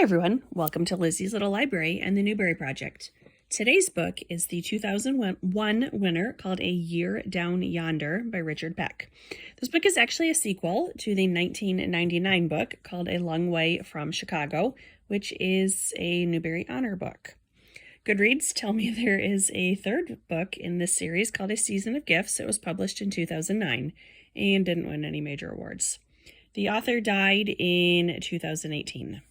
Hi everyone, welcome to Lizzie's Little Library and the Newbery Project. Today's book is the 2001 winner called A Year Down Yonder by Richard Peck. This book is actually a sequel to the 1999 book called A Long Way from Chicago, which is a Newbery Honor book. Goodreads tell me there is a third book in this series called A Season of Gifts. It was published in 2009 and didn't win any major awards. The author died in 2018.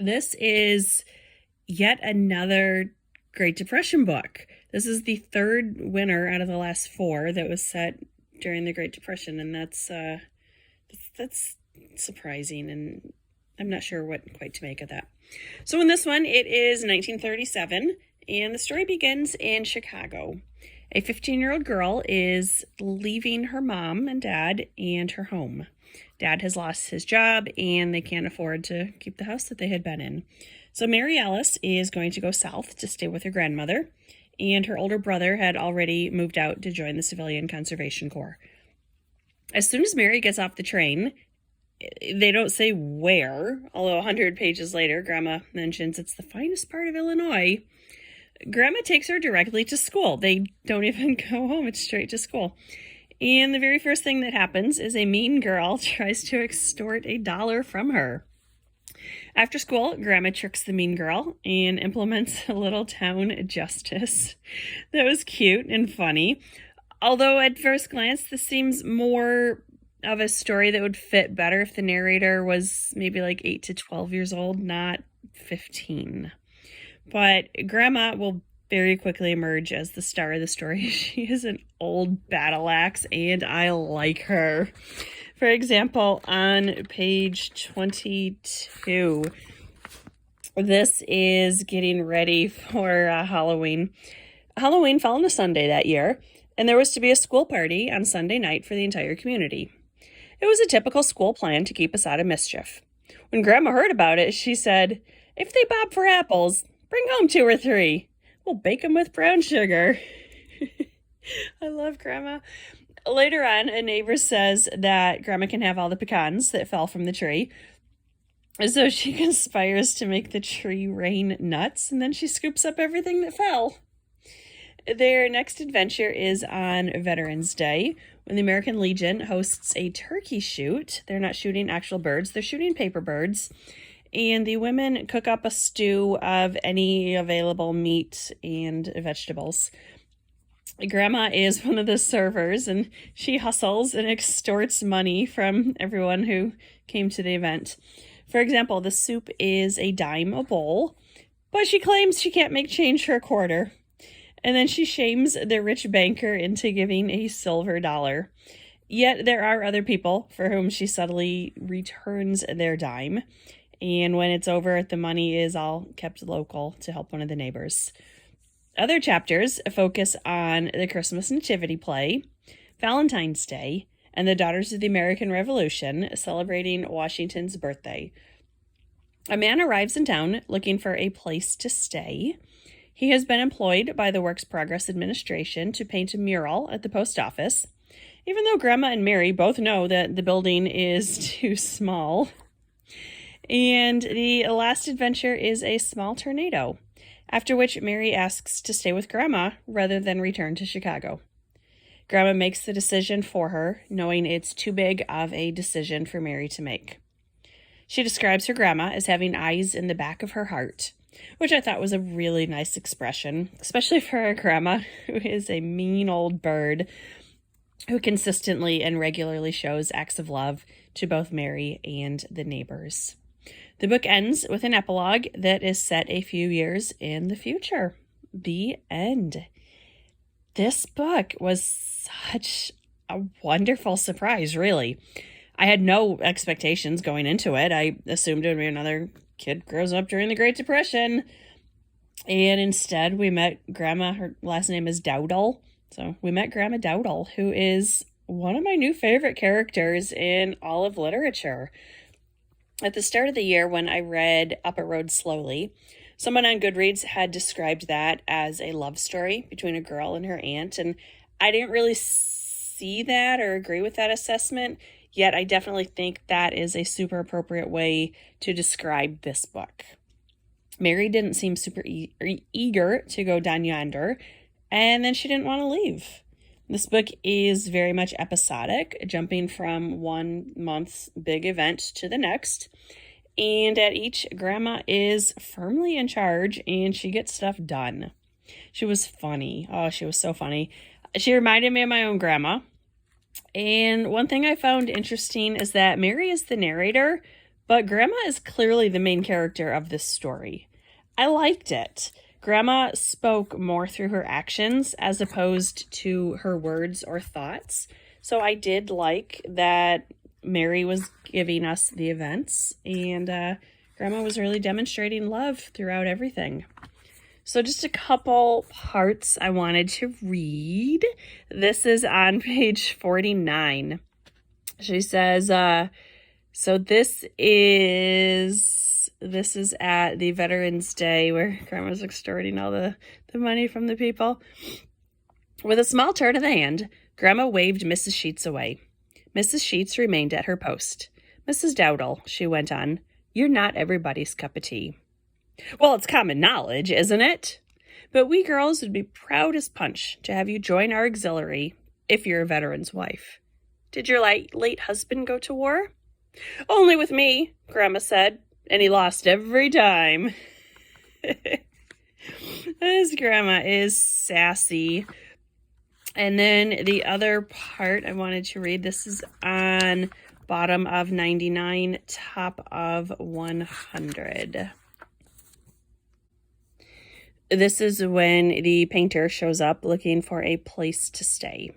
This is yet another Great Depression book. This is the third winner out of the last four that was set during the Great Depression, and that's surprising, and I'm not sure what quite to make of that. So in this one, it is 1937, and the story begins in Chicago. A 15-year-old girl is leaving her mom and dad and her home. Dad has lost his job, and they can't afford to keep the house that they had been in. So Mary Alice is going to go south to stay with her grandmother, and her older brother had already moved out to join the Civilian Conservation Corps. As soon as Mary gets off the train, they don't say where, although 100 pages later, Grandma mentions it's the finest part of Illinois. Grandma takes her directly to school. They don't even go home, it's straight to school. And the very first thing that happens is a mean girl tries to extort $1 from her. After school, Grandma tricks the mean girl and implements a little town justice. That was cute and funny. Although at first glance, this seems more of a story that would fit better if the narrator was maybe like 8 to 12 years old, not 15. But Grandma will very quickly emerge as the star of the story. She is an old battle axe, and I like her. For example, on page 22, this is getting ready for Halloween. Halloween fell on a Sunday that year, and there was to be a school party on Sunday night for the entire community. It was a typical school plan to keep us out of mischief. When Grandma heard about it, she said, "If they bob for apples, bring home 2 or 3. We'll bake them with brown sugar." I love Grandma. Later on, a neighbor says that Grandma can have all the pecans that fell from the tree. So she conspires to make the tree rain nuts, and then she scoops up everything that fell. Their next adventure is on Veterans Day, when the American Legion hosts a turkey shoot. They're not shooting actual birds, they're shooting paper birds. And the women cook up a stew of any available meat and vegetables. Grandma is one of the servers, and she hustles and extorts money from everyone who came to the event. For example, the soup is $0.10 a bowl, but she claims she can't make change for a quarter. And then she shames the rich banker into giving a silver dollar. Yet there are other people for whom she subtly returns their dime. And when it's over, the money is all kept local to help one of the neighbors. Other chapters focus on the Christmas Nativity play, Valentine's Day, and the Daughters of the American Revolution celebrating Washington's birthday. A man arrives in town looking for a place to stay. He has been employed by the Works Progress Administration to paint a mural at the post office, even though Grandma and Mary both know that the building is too small. And the last adventure is a small tornado, after which Mary asks to stay with Grandma rather than return to Chicago. Grandma makes the decision for her, knowing it's too big of a decision for Mary to make. She describes her grandma as having eyes in the back of her heart, which I thought was a really nice expression, especially for a grandma who is a mean old bird who consistently and regularly shows acts of love to both Mary and the neighbors. The book ends with an epilogue that is set a few years in the future. The end. This book was such a wonderful surprise, really. I had no expectations going into it. I assumed it would be another kid grows up during the Great Depression. And instead, we met Grandma. Her last name is Dowdle. So we met Grandma Dowdle, who is one of my new favorite characters in all of literature. At the start of the year, when I read Up a Road Slowly, someone on Goodreads had described that as a love story between a girl and her aunt, and I didn't really see that or agree with that assessment, Yet I definitely think that is a super appropriate way to describe this book. Mary didn't seem super eager to go down yonder, and then she didn't want to leave. This book is very much episodic, jumping from one month's big event to the next. And at each, Grandma is firmly in charge and she gets stuff done. She was funny. Oh, she was so funny. She reminded me of my own grandma. And one thing I found interesting is that Mary is the narrator, but Grandma is clearly the main character of this story. I liked it. Grandma spoke more through her actions as opposed to her words or thoughts. So I did like that Mary was giving us the events, and Grandma was really demonstrating love throughout everything. So just a couple parts I wanted to read. This is on page 49. She says, so this is at the Veterans Day where Grandma's extorting all the money from the people. With a small turn of the hand, Grandma waved Mrs. Sheets away. Mrs. Sheets remained at her post. Mrs. Dowdle, she went on, you're not everybody's cup of tea. Well, it's common knowledge, isn't it? But we girls would be proud as punch to have you join our auxiliary if you're a veteran's wife. Did your late husband go to war? Only with me, Grandma said, and he lost every time. This Grandma is sassy. And then the other part I wanted to read, this is on bottom of 99, top of 100. This is when the painter shows up looking for a place to stay.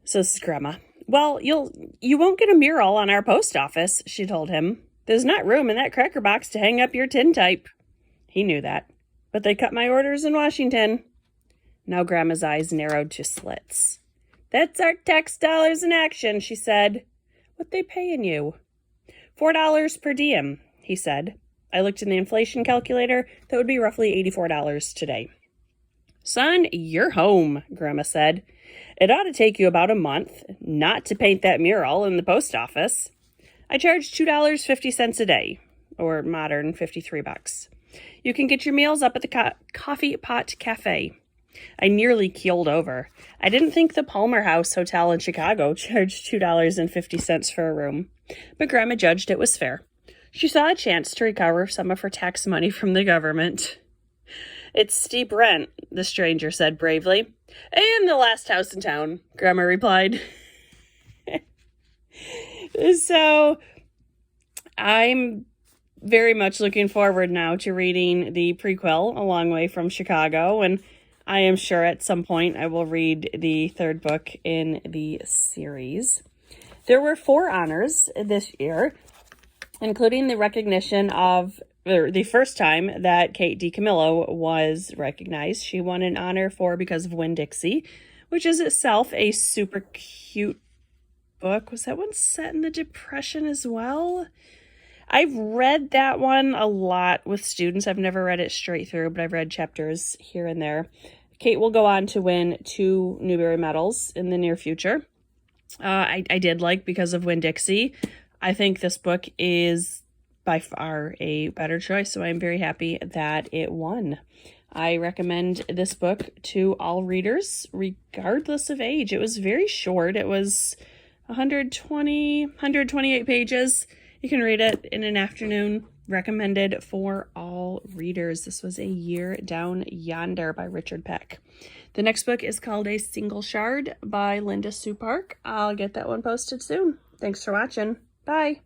So this is Grandma. Well, you won't get a mural on our post office, she told him. There's not room in that cracker box to hang up your tintype. He knew that, but they cut my orders in Washington. Now Grandma's eyes narrowed to slits. That's our tax dollars in action, she said. What they paying you? $4 per diem, he said. I looked in the inflation calculator. That would be roughly $84 today. Son, you're home, Grandma said. It ought to take you about a month not to paint that mural in the post office. I charge $2.50 a day, or modern $53. You can get your meals up at the Coffee Pot Cafe. I nearly keeled over. I didn't think the Palmer House Hotel in Chicago charged $2.50 for a room, but Grandma judged it was fair. She saw a chance to recover some of her tax money from the government. It's steep rent, the stranger said bravely. And the last house in town, Grandma replied. So I'm very much looking forward now to reading the prequel, A Long Way from Chicago, and I am sure at some point I will read the third book in the series. There were 4 honors this year, including the recognition of the first time that Kate DiCamillo was recognized. She won an honor for Because of Winn-Dixie, which is itself a super cute book. Was that one set in the Depression as well? I've read that one a lot with students. I've never read it straight through, but I've read chapters here and there. Kate will go on to win 2 Newbery medals in the near future. I did like Because of Winn-Dixie. I think this book is by far a better choice, so I'm very happy that it won. I recommend this book to all readers, regardless of age. It was very short. It was 128 pages. You can read it in an afternoon. Recommended for all readers. This was A Year Down Yonder by Richard Peck. The next book is called A Single Shard by Linda Sue Park. I'll get that one posted soon. Thanks for watching. Bye.